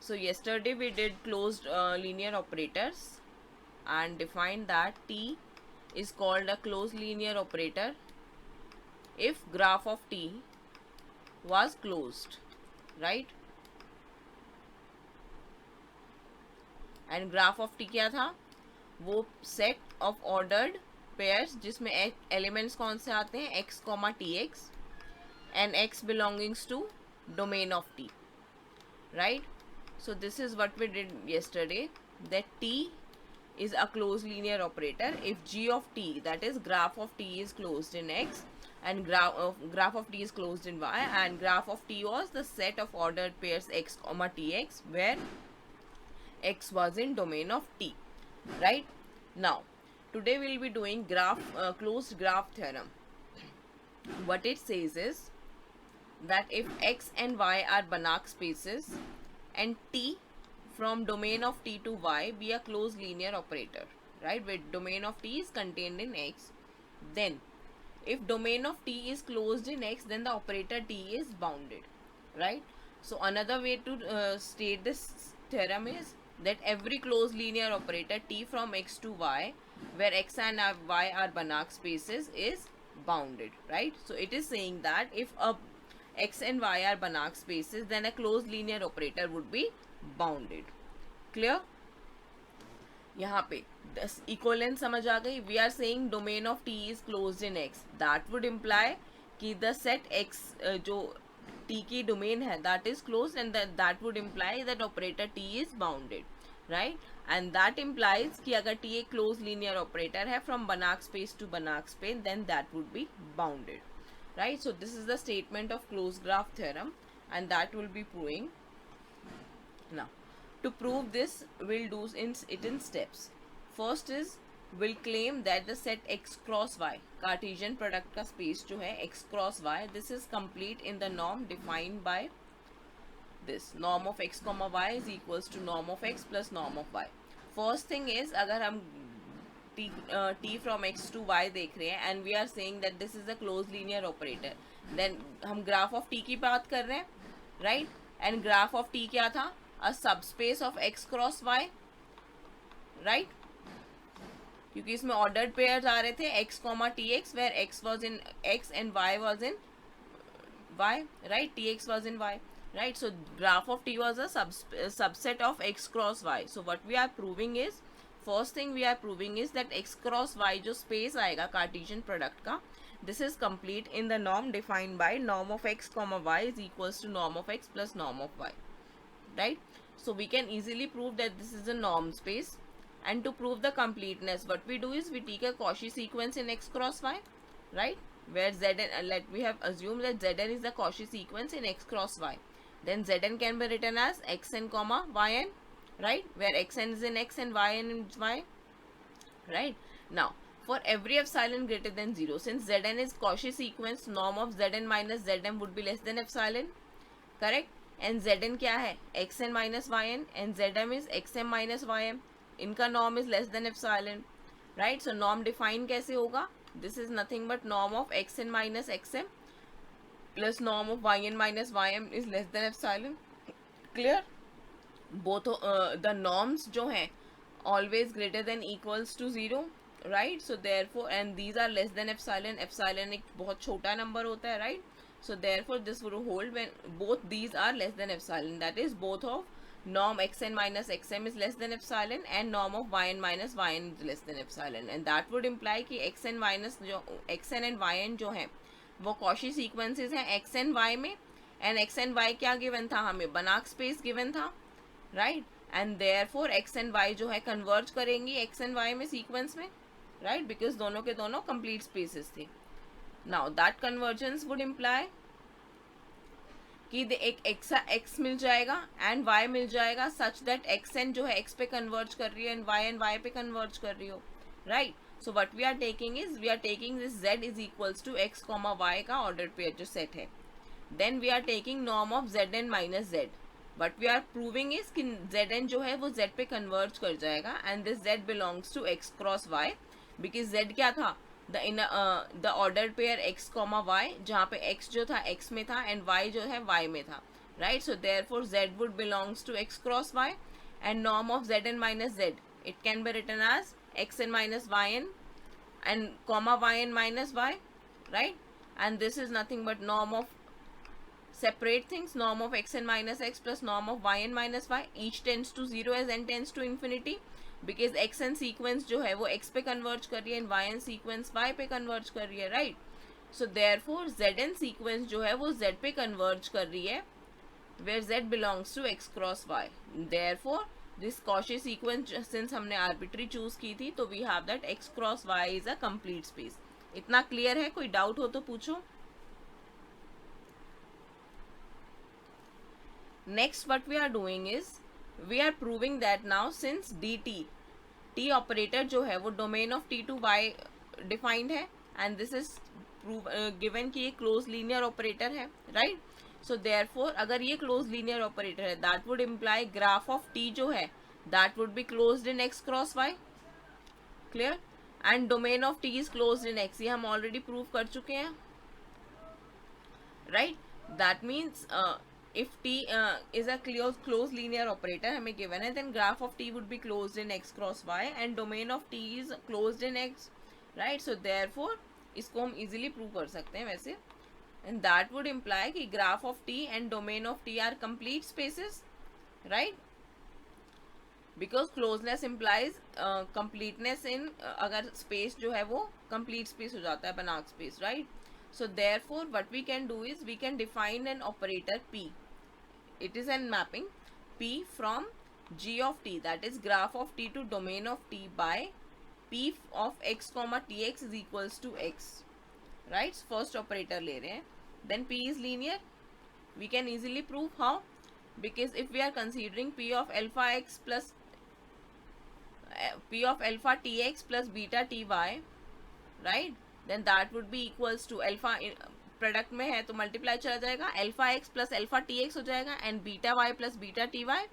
So yesterday we did closed linear operators and defined that T is called a closed linear operator if graph of T was closed, right? And graph of T क्या था? वो set of ordered pairs जिसमें elements कौन से आते हैं? X comma T x and x belongings to domain of T, right? So this is what we did yesterday, that T is a closed linear operator if G of T, that is graph of T, is closed in X and graph of T is closed in Y, and graph of T was the set of ordered pairs X comma Tx where X was in domain of T, right? Now today we'll be doing closed graph theorem. What it says is that if X and Y are Banach spaces and T from domain of T to Y be a closed linear operator, right, where domain of T is contained in X, then if domain of T is closed in X, then the operator T is bounded, right? So another way to state this theorem is that every closed linear operator T from X to Y where X and Y are Banach spaces is bounded, right? So it is saying that if a X and Y are Banach spaces, then a closed linear operator would be bounded. Clear? यहाँ पे equivalence समझ आ गई. We are saying domain of T is closed in x. That would imply कि the set x जो T की डोमेन है that is closed and that would imply that operator T is bounded, right? And that implies कि अगर T एक close linear operator है from Banach space to Banach space, then that would be bounded, right? So this is the statement of closed graph theorem and that will be proving. Now to prove this we'll do it in steps. First is we'll claim that the set x cross y, Cartesian product का space जो है x cross y, this is complete in the norm defined by this norm of x comma y is equals to norm of x plus norm of y. First thing is अगर हम t from x to y देख रहे हैं and we are saying that this is a closed linear operator, then हम graph of t की बात कर रहे हैं, right? and graph of t क्या था? a subspace of x cross y, right? क्योंकि इसमें ordered pairs आ रहे थे x comma tx where x was in x and y was in y, right? tx was in y, right? So graph of t was a subset of x cross y. So what we are proving is, first thing we are proving is that x cross y जो space आएगा Cartesian product का, this is complete in the norm defined by norm of x comma y is equals to norm of x plus norm of y, right? So we can easily prove that this is a norm space. And to prove the completeness, what we do is we take a Cauchy sequence in x cross y, right, where zn, let we have assumed that zn is the Cauchy sequence in x cross y, then zn can be written as xn comma yn, right, where xn is in x and yn in y, right? Now for every epsilon greater than 0, since zn is Cauchy sequence, norm of zn minus zm would be less than epsilon, correct? and zn क्या है? xn minus yn and zm is xm minus ym, इनका norm is less than epsilon, right? so norm define कैसे होगा? this is nothing but norm of xn minus xm plus norm of yn minus ym is less than epsilon. clear? both the norms जो हैं always greater than equals to 0, right? so therefore and these are less than epsilon. epsilon एक बहुत छोटा number होता है, right? so therefore this would hold when both these are less than epsilon, that is both of norm xn minus xm is less than epsilon and norm of yn minus yn is less than epsilon, and that would imply कि xn minus जो xn and yn जो है वो Cauchy sequences हैं xn y में, and xn y क्या given था हमें? Banach space given था, right? And therefore x and y जो है कन्वर्ज करेंगी एक्स एंड वाई में सीक्वेंस में, राइट? बिकॉज दोनों के दोनों कंप्लीट स्पेसेस थे. Now that convergence would imply कि एक एक्स मिल जाएगा एंड वाई मिल जाएगा सच दैट एक्स एन जो है एक्स पे कन्वर्ज कर रही है एंड वाई पे कन्वर्ज कर रही हो, right? So what we are taking is we are taking this z is equals to x comma y का ऑर्डर पेयर जो सेट है, then we are taking norm of z n minus z. But we are proving is कि zn जो है वो z पे converge कर जाएगा and this z belongs to x cross y, because z क्या था? The order pair x comma y, जहाँ पे x जो था x में था एंड y जो है y में था, right? So therefore z would belongs to x cross y, and norm of zn minus z, it can be written as xn minus yn and comma yn minus y, right? And this is nothing but norm of separate things, norm of xn minus x plus norm of yn minus y, each tends to 0 as n tends to infinity, because xn sequence जो है वो x पे converge कर रही है, yn sequence y पे converge कर रही है, right? So therefore zn sequence जो है वो z पे कन्वर्ज कर रही है, where z belongs to x cross y. Therefore this Cauchy sequence, since हमने arbitrary choose की थी, तो we have that x cross y is a complete space. इतना क्लियर है? कोई डाउट हो तो पूछो. Next what we are doing is we are proving that now since dt, t operator जो है वो domain of t to y defined है, and this is given कि ये closed linear operator है, right? So therefore अगर ये closed linear operator है, that would imply graph of t जो है that would be closed in x cross y, clear? And domain of t is closed in x, ये हम already prove कर चुके हैं, right? That means if t is a closed linear operator हमें given है, then graph of t would be closed in x cross y and domain of t is closed in x, right? So therefore इसको हम easily prove कर सकते हैं वैसे, and that would imply कि graph of t and domain of t are complete spaces, right? Because closeness implies completeness in अगर space जो है वो complete space हो जाता है, Banach space, right? So therefore what we can do is we can define an operator p. It is a mapping p from g of t, that is graph of t to domain of t, by p of x comma tx is equals to x, right? First operator ले रहे हैं. Then p is linear. We can easily prove how, because if we are considering p of alpha x plus p of alpha tx plus beta ty, right? Then that would be equals to alpha product में है तो multiply चला जाएगा, alpha x plus alpha t x हो जाएगा, and beta y plus beta t y,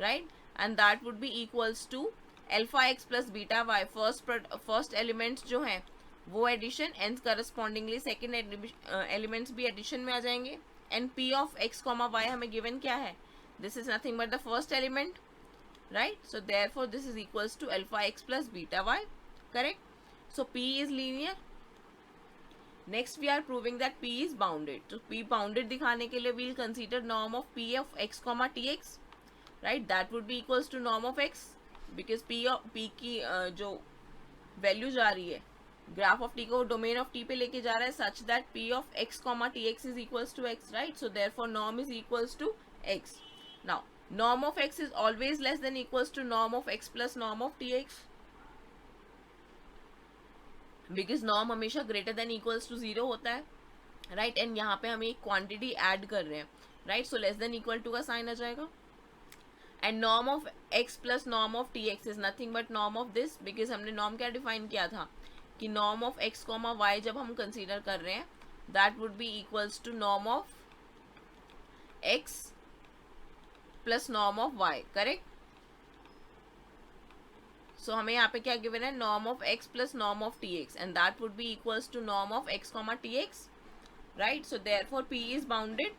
right? And that would be equals to alpha x plus beta y. First elements जो हैं वो addition, and correspondingly second elements भी addition में आ जाएंगे. And p of x comma y हमें given क्या है? This is nothing but the first element, right? So therefore this is equals to alpha x plus beta y, correct? So p is linear. Next we are proving that p is bounded. So p bounded दिखाने के लिए we'll consider norm of p of x comma tx, right? That would be equals to norm of x, because p की जो value जा रही है graph of T को domain of T पे लेके जा रहा है, such that p of x comma tx is equals to x, right? So therefore norm is equals to x. Now norm of x is always less than equals to norm of x plus norm of tx, because norm हमेशा greater than equals to 0 होता है, right? And यहाँ पे हम एक quantity add कर रहे हैं, right? So less than equal to का साइन आ जाएगा. And norm of x plus norm of tx is nothing but norm of this, because हमने नॉर्म क्या डिफाइन किया था कि norm of x comma y जब हम कंसीडर कर रहे हैं that would be equals to norm of x plus norm of y, correct? So हमें यहाँ पे क्या गिवन है? Norm of x plus norm of tx, and that would be equals to norm of x comma tx, right? So therefore p is bounded,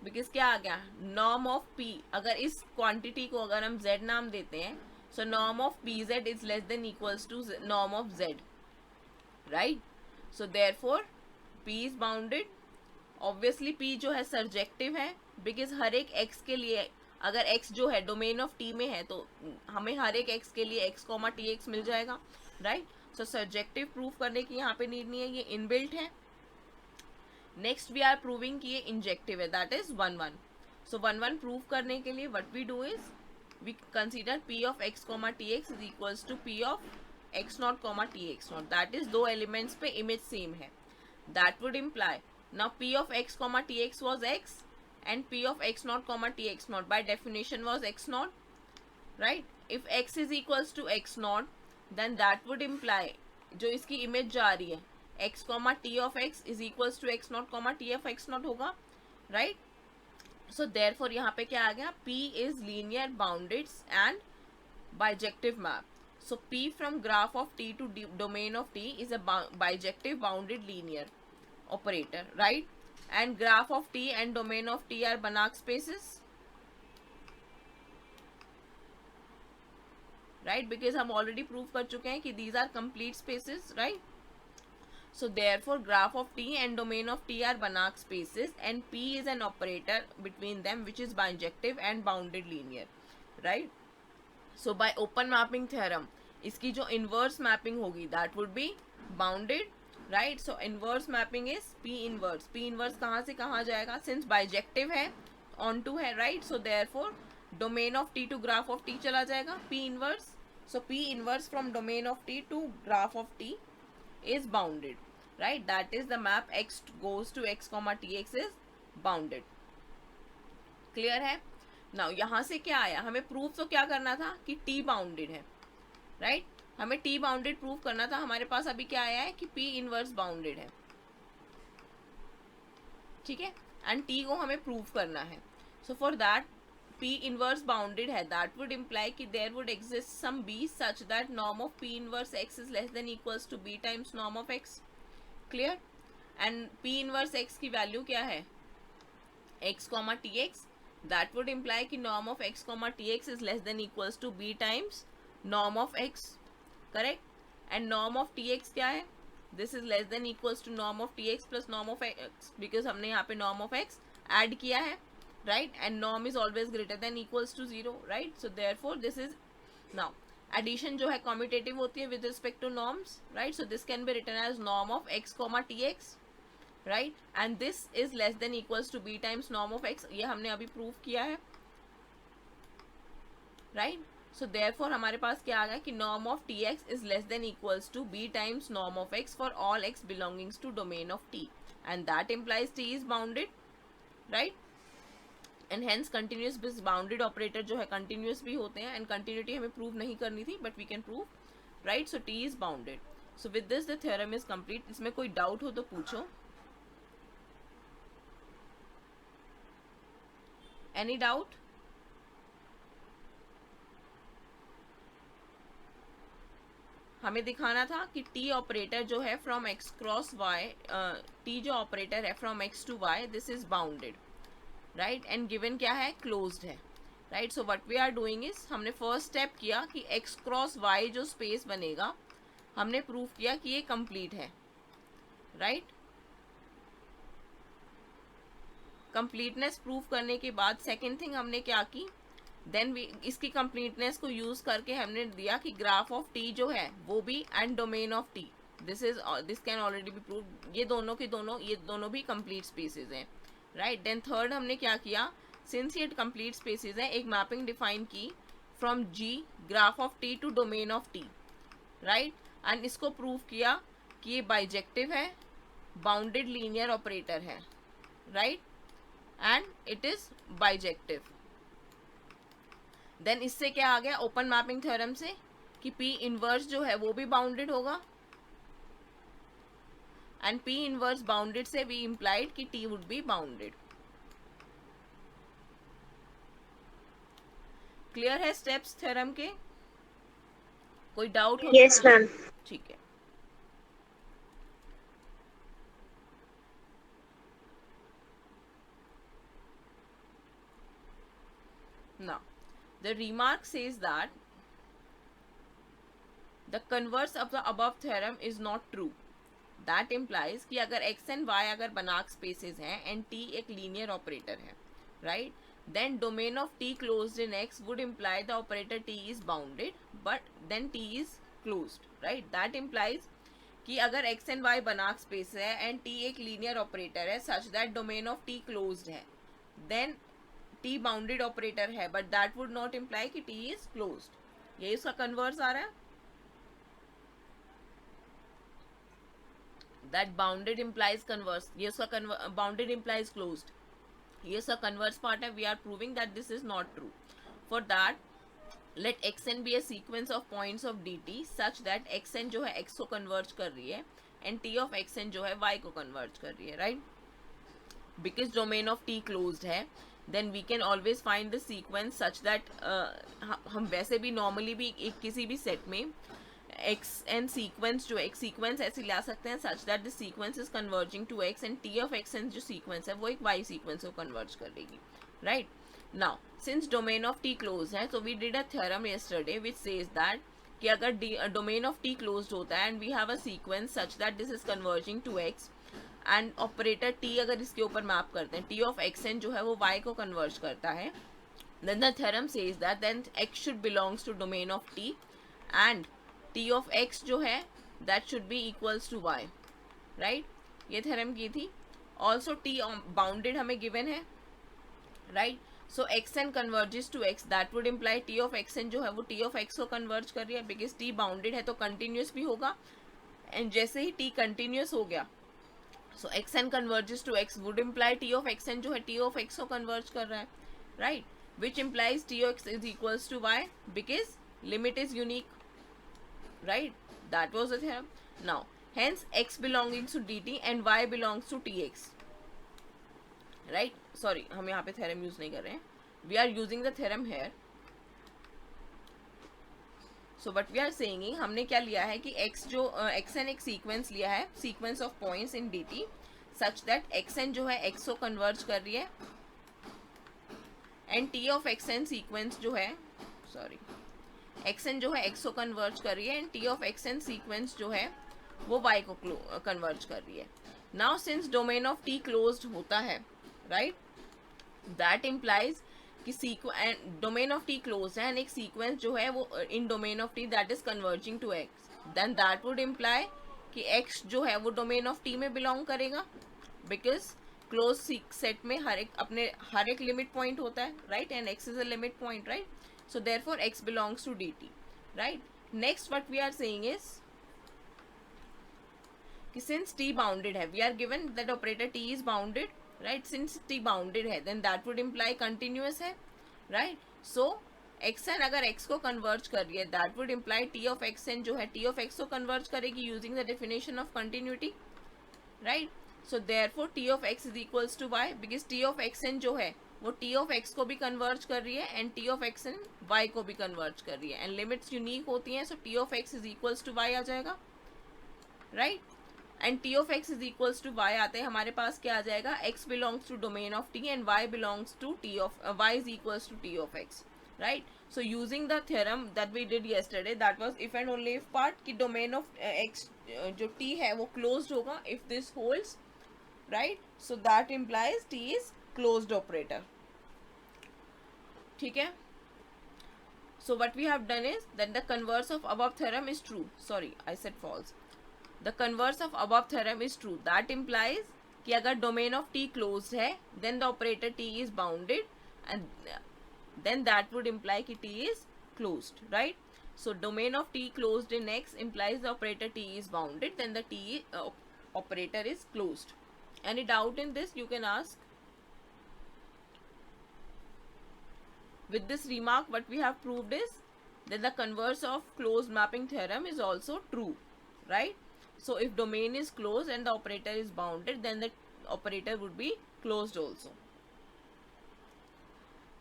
because क्या आ गया? Norm of p, अगर इस क्वांटिटी को अगर हम z नाम देते हैं, so norm of pz is less than equals to norm of z, right? So therefore p is bounded. Obviously p जो है सर्जेक्टिव है, बिकॉज हर एक x के लिए अगर x जो है डोमेन ऑफ t में है तो हमें हर एक x के लिए x कॉमा tx मिल जाएगा, राइट? सो सर्जेक्टिव प्रूफ करने की यहाँ पे नीड नहीं है, ये इनबिल्ट है. नेक्स्ट वी आर प्रूविंग कि ये इंजेक्टिव है, दैट इज 1 1. सो 1 1 प्रूव करने के लिए what we do is we consider p of x comma tx is equals to p of x not comma tx not, that is दो elements पे image same है. That would imply now p of x comma tx was x and p of x naught comma tx naught by definition was x naught, right? If x is equals to x naught, then that would imply जो इसकी image जा रही है x comma t of x is equals to x naught comma t of x naught होगा, right? So therefore यहाँ पे क्या आ गया? p is linear bounded and bijective map. So p from graph of t to domain of t is a bijective bounded linear operator, right? and graph of T and domain of T are Banach spaces, right? Because हम already prove कर चुके हैं कि these are complete spaces, right? So therefore graph of T and domain of T are Banach spaces and P is an operator between them which is bijective and bounded linear, right? So by open mapping theorem इसकी जो inverse mapping होगी that would be bounded, right? So inverse mapping is P inverse. P inverse कहाँ से कहाँ जाएगा? Since bijective है onto है, right? So therefore domain of T to graph of T चला जाएगा P inverse. So P inverse from domain of T to graph of T is bounded, right? That is the map x goes to x comma tx is bounded. Clear है? Now यहाँ से क्या आया? हमें proof तो क्या करना था कि t बाउंडेड है, राइट? हमें t बाउंडेड प्रूफ करना था. हमारे पास अभी क्या आया है कि p इनवर्स बाउंडेड है, ठीक है, एंड t को हमें प्रूफ करना है. So for that p inverse bounded है, that would imply कि there would exist some b such that norm of p inverse x is less than equals to b times norm of x. clear? and p inverse x की value क्या है? x comma tx. that would imply कि norm of x comma tx is less than equals to b times norm of x. correct? and norm of tx क्या है? this is less than equals to norm of tx plus norm of x because हमने यहाँ पे norm of x add किया है, right? and norm is always greater than equals to 0, right? so therefore this is now addition जो है commutative होती है with respect to norms, right? so this can be written as norm of x comma tx, right? and this is less than equals to b times norm of x. ये हमने अभी proof किया है, right? so therefore हमारे पास क्या आ गया कि norm of tx is less than equals to b times norm of x for all x belongings to domain of t, and that implies t is bounded, right? And hence continuous बिस bounded operator जो है continuous भी होते हैं, and continuity हमें prove नहीं करनी थी but we can prove, right? So t is bounded. So with this the theorem is complete. इसमें कोई डाउट हो तो पूछो. Any doubt? हमें दिखाना था कि टी ऑपरेटर जो है from x cross y, t जो ऑपरेटर है from x to y, this is bounded, right? And given क्या है? क्लोज्ड है, right? So what we are doing is हमने फर्स्ट स्टेप किया कि एक्स क्रॉस वाई जो स्पेस बनेगा हमने प्रूव किया कि ये कंप्लीट है, राइट? कंप्लीटनेस प्रूव करने के बाद सेकेंड थिंग हमने क्या की, देन इसकी कंप्लीटनेस को यूज करके हमने दिया कि ग्राफ ऑफ टी जो है वो भी and domain of t, this can already be prove. ये दोनों भी कंप्लीट स्पेसेस हैं, राइट? देन थर्ड हमने क्या किया, सिंस ये कंप्लीट स्पेसेस है, एक मैपिंग डिफाइन की from G graph of T to domain of t, right? And इसको प्रूव किया कि ये बाइजेक्टिव है, बाउंडेड लीनियर ऑपरेटर है, right? And it is bijective. Then इससे क्या आ गया ओपन मैपिंग थ्योरम से कि P इनवर्स जो है वो भी बाउंडेड होगा, एंड P इनवर्स बाउंडेड से वी इम्प्लाइड कि T would be bounded. Clear है स्टेप्स थ्योरम के? कोई डाउट हो? Yes ma'am. ठीक है. Now the remark says that the converse of the above theorem is not true. That implies कि अगर x and y अगर बनाक स्पेसेस हैं and t एक लीनियर ऑपरेटर है, right? then domain of t closed in x would imply the operator t is bounded, but then t is closed, right? that implies कि अगर x and y बनाक space है and t एक linear operator है such that domain of t closed है, then t bounded operator है, but that would not imply कि t is closed. ये इसका कन्वर्स आ रहा है, दैट बाउंडेड इम्प्लाइज कन्वर्स, ये उसका बाउंडेड इम्प्लाइज क्लोज्ड, ये उसका कन्वर्स पार्ट है. We are proving that this is not true. For that let xn be a sequence of points of dt such that xn जो है x को converge कर रही है एंड t ऑफ xn जो है y को कन्वर्ज कर रही है, right? Because domain of t closed है, then we can always find the sequence such that हम वैसे भी normally भी एक किसी भी set में एक्स एन सीक्वेंस जो एक सीक्वेंस ऐसे ला सकते हैं such that this sequence is converging to x and T of x n जो सीक्वेंस है वो एक वाई सीक्वेंस को कन्वर्ज करेगी, right. Now since domain of T close है, तो we did a theorem yesterday which says that कि अगर डोमेन ऑफ टी क्लोज्ड होता है and we have a sequence such that this is converging to x and operator t अगर इसके ऊपर map करते हैं, टी ऑफ एक्स एन जो है वो वाई को कन्वर्ज करता है, then the theorem says that then x should belongs to domain of t and t of x जो है that should be equals to y, right. ये theorem की थी. also t bounded हमें given है, right. so xn converges to x that would imply t of xn जो है वो t of x को converge कर रही है because t bounded है तो continuous भी होगा and जैसे ही t continuous हो गया so xn converges to x would imply t of xn जो है t of x को converge कर रहा है, right. which implies t of x is equals to y because limit is unique, right. that was the theorem. now hence x belonging to dt and y belongs to tx, right. sorry हम यहाँ पे theorem use नहीं कर रहे हैं, we are using the theorem here. so what we are saying है हमने क्या लिया है कि x जो xn एक sequence लिया है, sequence of points in dt such that xn जो है x को converge कर रही है and T of x N sequence जो है एक्स एन जो है एक्स को कन्वर्ज कर रही है and T of x N sequence जो है वो वाई को कन्वर्ज कर रही है. Now since domain of T closed होता है, राइट, दैट इम्प्लाइज कि डोमेन ऑफ टी क्लोज है एंड एक सीक्वेंस जो है वो in domain of T that is converging to X, then that would imply कि एक्स जो है वो डोमेन ऑफ टी में बिलोंग करेगा बिकॉज क्लोज सेट में हर एक लिमिट पॉइंट होता है, right, and x is a limit point, right. So therefore x belongs to dt, right. Next what we are saying is कि सिंस t बाउंडेड है, we are given that operator t is bounded, right. Since t bounded है then that would imply continuous है, right. So xn अगर x को converge कर रही है that would imply t of xn जो है t ऑफ x को कन्वर्ज करेगी using the definition of continuity, right. so therefore t of x is equals to y because t of xn जो है वो t of x को भी converge कर रही है and t of xn y को भी कन्वर्ज कर रही है एंड लिमिट्स यूनिक होती हैं, सो t of x is equals to y आ जाएगा, right. And t of x is equals to y आते हैं हमारे पास क्या आ जाएगा, x belongs to domain of t and y belongs to t of y is equals to t of x, right. so using the theorem that we did yesterday that was if and only if part कि domain of x जो t है वो closed होगा if this holds, right. so that implies t is closed operator, ठीक है. so what we have done is that the converse of above theorem is true, sorry I said false, the converse of above theorem is true, that implies कि अगर domain of t closed है then the operator t is bounded and then that would imply कि t is closed, right. so domain of t closed in x implies the operator t is bounded, then the t operator is closed. Any doubt in this you can ask. With this remark what we have proved is that the converse of closed mapping theorem is also true, right. so if domain is closed and the operator is bounded then the operator would be closed also.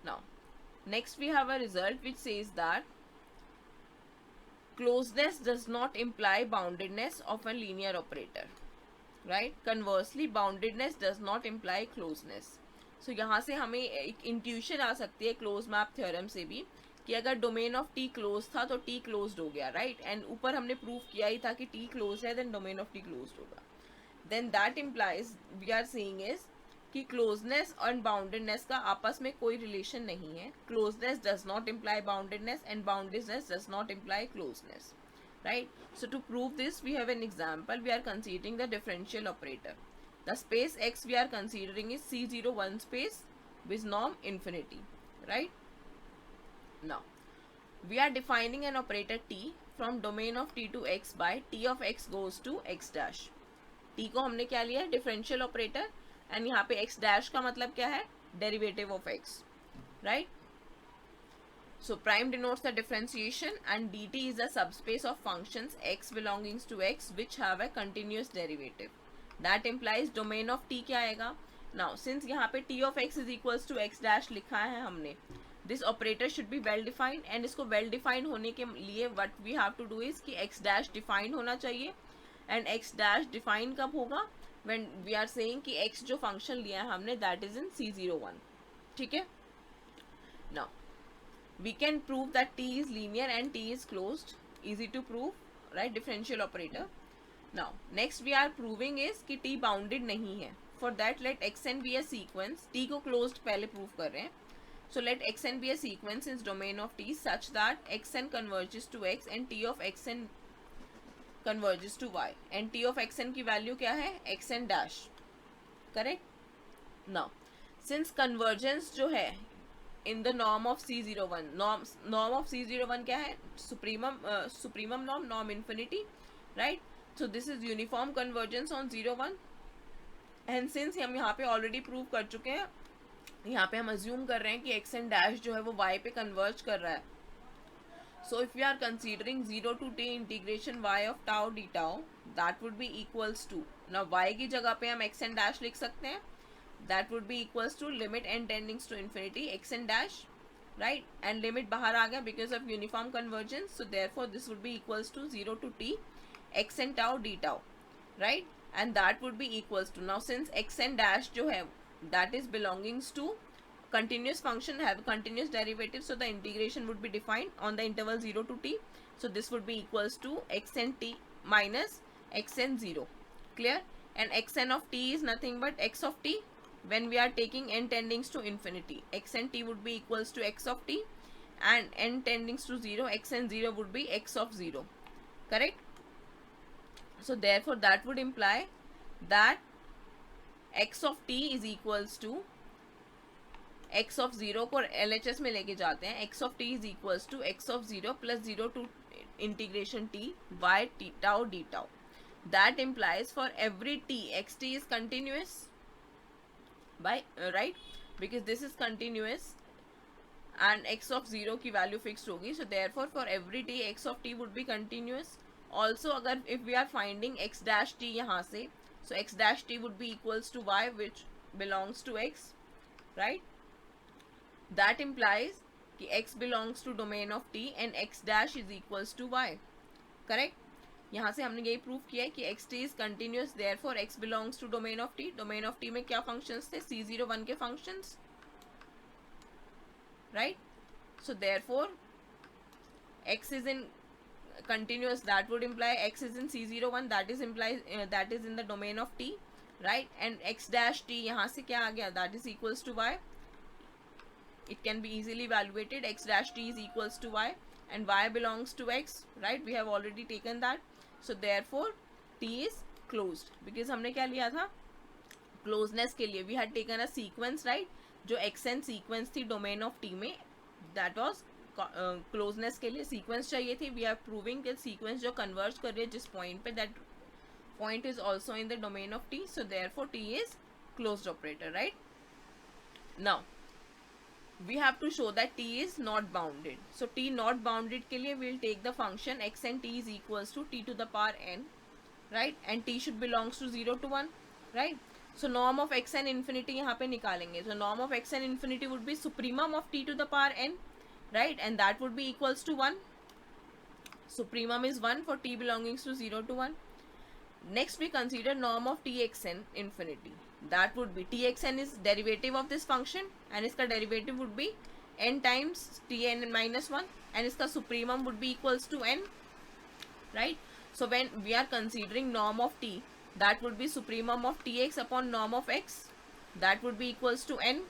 now next we have a result which says that closeness does not imply boundedness of a linear operator, right. conversely boundedness does not imply closeness. so यहाँ से हमें एक intuition आ सकती है close map theorem से भी कि अगर डोमेन ऑफ टी क्लोज था तो टी क्लोज्ड हो गया, राइट. एंड ऊपर हमने प्रूव किया ही था कि टी क्लोज है then domain of T closed होगा, then that implies we are saying is कि क्लोजनेस और बाउंडेडनेस का आपस में कोई रिलेशन नहीं है. Closeness does not imply boundedness and boundedness does not imply closeness, right. so to prove this we have an example. We are considering the differential operator. The space x we are considering is C01 space with norm infinity, right. now we are defining an operator t from domain of t to x by t of x goes to x dash. t को हमने क्या लिया है, differential operator, and यहाँ पे x dash का मतलब क्या है, derivative of x, right. So prime denotes the differentiation and dt is the subspace of functions x belonging to x which have a continuous derivative. That implies domain of t क्या आएगा. Now since यहाँ पे t of x is equals to x dash लिखा है हमने, this operator should be well defined, and इसको well defined होने के लिए what we have to do is कि एक्स डैश डिफाइंड होना चाहिए. एंड एक्स डैश डिफाइन कब होगा? व्हेन वी आर सेइंग कि एक्स जो फंक्शन लिया है हमने दैट इज इन C01. ठीक है. Now we can prove that t is linear and t is closed. Easy to prove, right? Differential operator. Now next we are proving is कि t bounded नहीं है. For that let xn be a sequence. t को closed पहले prove कर रहे हैं. So let xn be a sequence in domain of t such that xn converges to x and t of xn converges to y. And t of xn की value क्या है? xn dash. Correct? Now since convergence जो है in the norm of C01, norm of C01 क्या है? supremum norm infinity, right? So this is uniform convergence on 01, and since हम यहाँ पे already prove कर चुके हैं, यहाँ पे हम assume कर रहे हैं कि xn dash जो है वो y पे converge कर रहा है. So if we are considering 0 to t integration y of tau d tau, that would be equals to, now y की जगह पे हम xn dash लिख सकते हैं. That would be equals to limit n tending to infinity xn dash, right? And limit बाहर आ गया because of uniform convergence. So therefore this would be equals to 0 to t xn tau d tau, right? And that would be equals to, now since xn dash जो है that is belongings to continuous function, have continuous derivative, so the integration would be defined on the interval 0 to t. So this would be equals to xn t minus xn 0. Clear? And xn of t is nothing but x of t. When we are taking n tendings to infinity, xn t would be equals to x of t, and n tendings to 0, xn 0 would be x of 0. Correct? So therefore that would imply that x of t is equals to x of 0 को LHS में लेके जाते हैं. x of t is equals to x of 0 plus 0 to integration t y t tau d tau. That implies for every t xt is continuous by right, because this is continuous and x of 0 की value fixed होगी. So therefore for every t x of t would be continuous. Also अगर if we are finding x dash t यहाँ से, so x dash t would be equals to y which belongs to x, right? That implies कि x belongs to domain of t and x dash is equals to y. Correct? यहाँ से हमने यही prove किया है कि x t is continuous, therefore x belongs to domain of t. Domain of T में क्या फंक्शंस थे? C01 के functions, right? So therefore x is in continuous, that would imply x is in C01, that is implies that is in the domain of t, right? And x dash t यहाँ से क्या आ गया? That is equals to y. It can be easily evaluated. X dash t is equals to y and y belongs to x, right? We have already taken that. So therefore t is closed, because हमने क्या लिया था? Closeness के लिए we had taken a sequence, right? जो xn sequence थी domain of t में, that was closeness के लिए सीक्वेंस चाहिए थी. वी आर प्रूविंग कि सीक्वेंस जो कन्वर्ज कर रही है जिस पॉइंट पे, that point is also in the domain of t. So therefore t is closed operator, right? Now we have to show that t is not bounded. So t not bounded के लिए we will take the function x n t is equals to t to the power N, right? And T should belongs to 0 to 1, right? So norm of x N infinity यहाँ पे निकालेंगे. So norm of x N infinity would be supremum of T to the power N, right? And that would be equals to 1. Supremum is 1 for t belonging to 0 to 1. Next we consider norm of txn infinity. That would be txn is derivative of this function and इसका derivative would be n times tn minus 1 and इसका supremum would be equals to n, right? So when we are considering norm of t, that would be supremum of tx upon norm of x, that would be equals to n,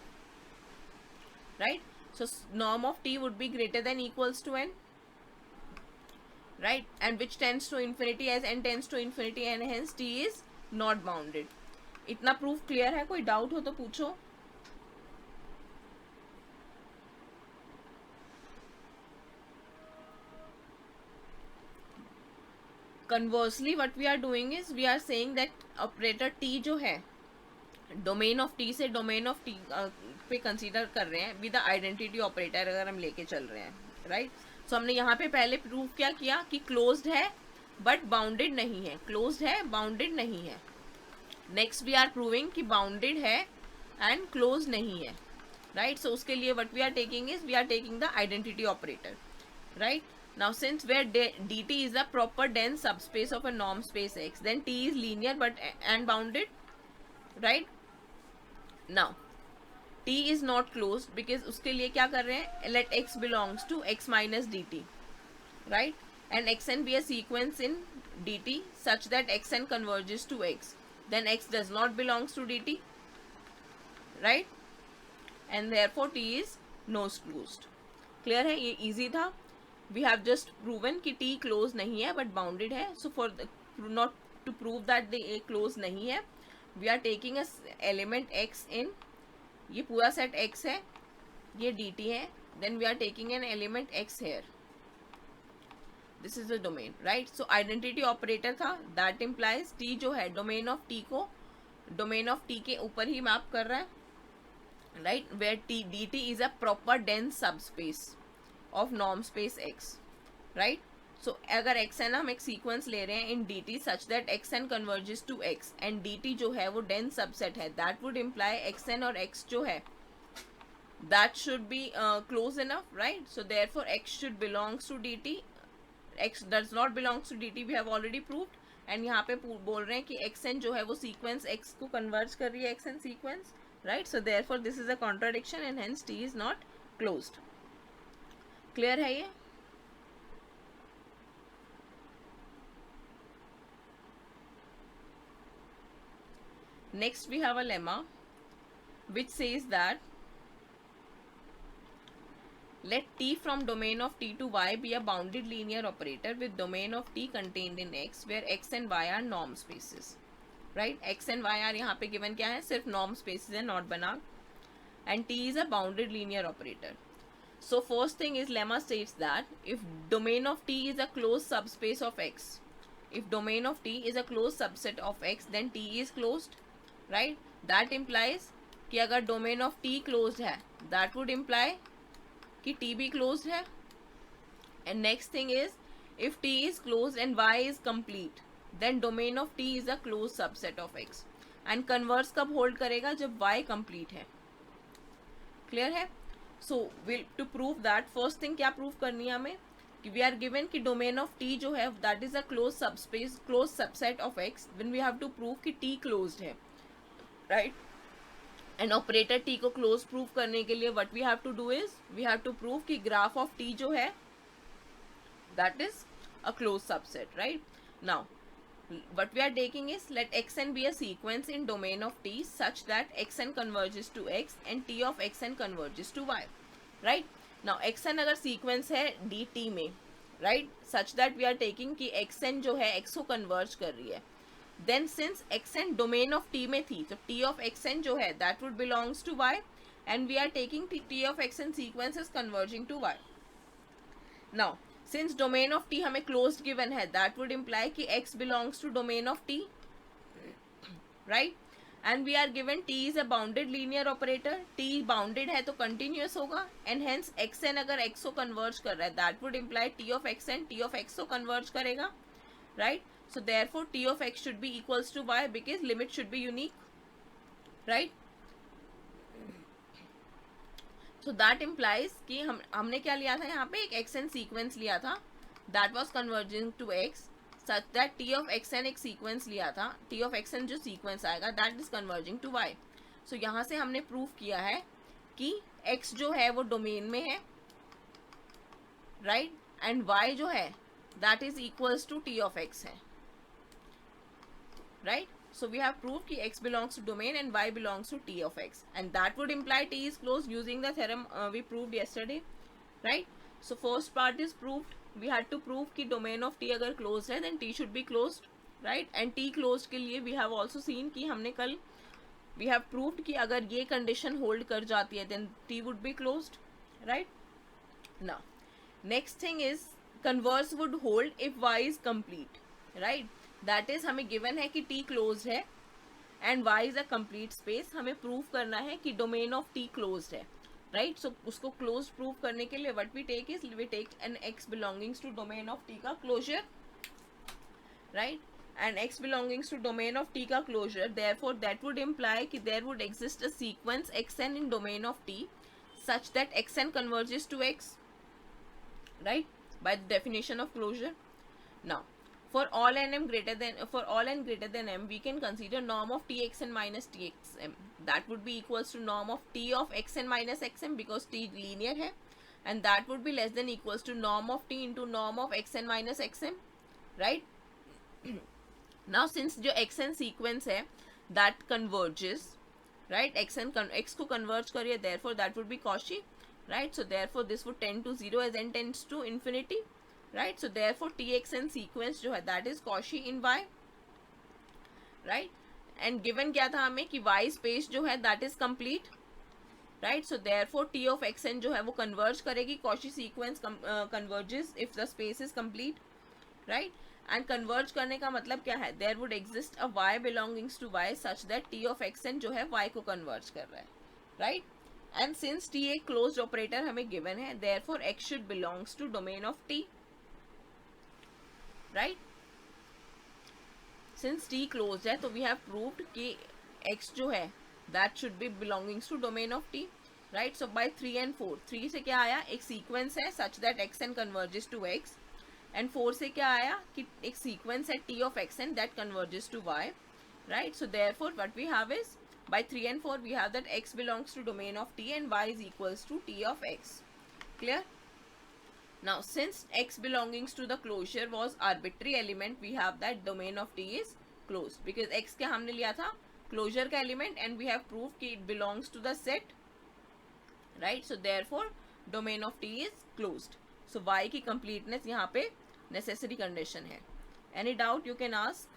right? So norm of t would be greater than equals to n, right? And which tends to infinity as n tends to infinity and hence t is not bounded. इतना proof clear है? कोई doubt हो तो पूछो. Conversely what we are doing is we are saying that operator t जो है domain of T से domain of T पे कंसीडर कर रहे हैं विद आइडेंटिटी ऑपरेटर अगर हम लेके चल रहे हैं, राइट? सो हमने यहाँ पे पहले प्रूफ क्या किया कि क्लोज्ड है बट बाउंडेड नहीं है, क्लोज्ड है बाउंडेड नहीं है. नेक्स्ट वी आर प्रूविंग कि बाउंडेड है एंड क्लोज नहीं है. राइट. सो उसके लिए what we are taking is we are taking the identity operator. Right. Now since where dt is a proper dense subspace of a norm space X, then T is linear but and bounded, right? Now T is not closed because उसके लिए क्या कर रहे हैं, let X belongs to X minus dt, right? And Xn be a sequence in dt such that Xn converges to X, then X does not belongs to dt, right? And therefore T is not closed. Clear है, ये easy था. We have just proven कि T close नहीं है but bounded है. So for the, not to prove that the A close नहीं है, we are taking a element X in, ये पूरा set X है, ये dt है, then we are taking an element X here. This is the domain, right? So identity operator था, that implies T जो है domain of T को domain of T के ऊपर ही map कर रहा है, right? Where T dt is a proper dense subspace of norm space X, right? So अगर xn हम एक सीक्वेंस ले रहे हैं in dt such that xn converges to x and dt जो है वो dense subset है, that would imply xn और x जो है that should be close enough, right? So therefore x should belongs to dt, x does not belongs to dt, we have already proved. and यहाँ पे बोल रहे हैं कि xn जो है वो सीक्वेंस x को कन्वर्ज कर रही है, xn sequence, right? So therefore this is a contradiction and hence t is not closed. Clear है ये? Next we have a lemma which says that let T from domain of T to Y be a bounded linear operator with domain of T contained in X where X and Y are norm spaces, right? X and Y are यहाँ पे given क्या है, सिर्फ norm spaces है, not बना, and T is a bounded linear operator. So first thing is lemma states that if domain of T is a closed subspace of X, if domain of T is a closed subset of X, then T is closed, right? That implies कि अगर domain of T closed है, that would imply कि T भी closed है. And next thing is if T is closed and Y is complete, then domain of T is a closed subset of X. And converse कब hold करेगा, जब Y complete है. Clear है? So we'll to prove that first thing क्या prove करनी है हमें कि we are given कि domain of T जो है that is a closed subspace, closed subset of X, then we have to prove कि T closed है, right? And operator T को close prove करने के लिए what we have to do is we have to prove कि graph of T जो है that is a closed subset, right? Now what we are taking is let xn be a sequence in domain of T such that xn converges to X and T of xn converges to Y, right? Now xn अगर sequence है dt में, right, such that we are taking कि xn जो है x को converge कर रही है, then since xn domain of T में थी, तो T of xn जो है that would belongs to Y and we are taking T of xn sequence is converging to Y. Now since domain of T हमें closed given है, that would imply कि x belongs to domain of T, right? And we are given T is a bounded linear operator, T bounded है तो continuous होगा and hence xn अगर x को converge कर रहा है, that would imply T of xn T of x को converge करेगा, right? So therefore T of x should be equals to Y because limit should be unique, right? So that implies कि हमने क्या लिया था यहाँ पे, एक xn सीक्वेंस लिया था that was converging to x such that T of xn एक सीक्वेंस लिया था, T of xn जो सीक्वेंस आएगा that is converging to Y. So यहाँ से हमने प्रूव किया है कि x जो है वो डोमेन में है, right? and y जो है that is equals to T of x है, right? So we have proved कि x belongs to domain and y belongs to T of x, and that would imply T is closed using the theorem we proved yesterday, right? So first part is proved. We had to prove कि domain of T अगर closed है then T should be closed, right? and T closed के लिए we have also seen कि हमने कल we have proved कि अगर ये condition hold कर जाती है then T would be closed, right? Now next thing is converse would hold if Y is complete, right? That is हमें given है कि T closed है and Y is a complete space. हमें prove करना है कि domain of T closed है, right? So उसको closed prove करने के लिए what we take is we take an X belongings to domain of T का closure, right? and x belongs to domain of t का closure, therefore that would imply कि there would exist a sequence xn in domain of t such that xn converges to x, right, by the definition of closure. Now for all n greater than m, we can consider norm of txn minus txm. That would be equals to norm of t of xn minus xm because t linear है, and that would be less than equals to norm of t into norm of xn minus xm, right. Now since जो xn sequence है that converges, right, x को converge करिए, therefore that would be Cauchy, right. So therefore this would tend to 0 as n tends to infinity, right. So therefore txn sequence जो है that is Cauchy in y, right. And given क्या था हमें कि y space जो है that is complete, right. So therefore t of xn जो है वो converge करेगी, Cauchy sequence converges if the space is complete, right. And converge करने का मतलब क्या है, there would exist a y belongings to y such that t of xn जो है y को converge कर रहा है, right. And since t एक closed operator हमें given है, therefore x should belongs to domain of t, right. Since t closed है तो we have proved कि x जो है that should be belongings to domain of t, right. So by 3 and 4, 3 से क्या आया, एक sequence है such that xn converges to x, and 4 से क्या आया कि एक sequence है t of xn that converges to y, right. So therefore what we have is by 3 and 4 we have that x belongs to domain of t and y is equals to t of x. Clear? Now since x belongings to the closure was arbitrary element, we have that domain of t is closed because x क्या हमने लिया था closure का element and we have proved कि it belongs to the set, right. So therefore domain of t is closed. So y की completeness यहाँ पे necessary condition है. Any doubt you can ask?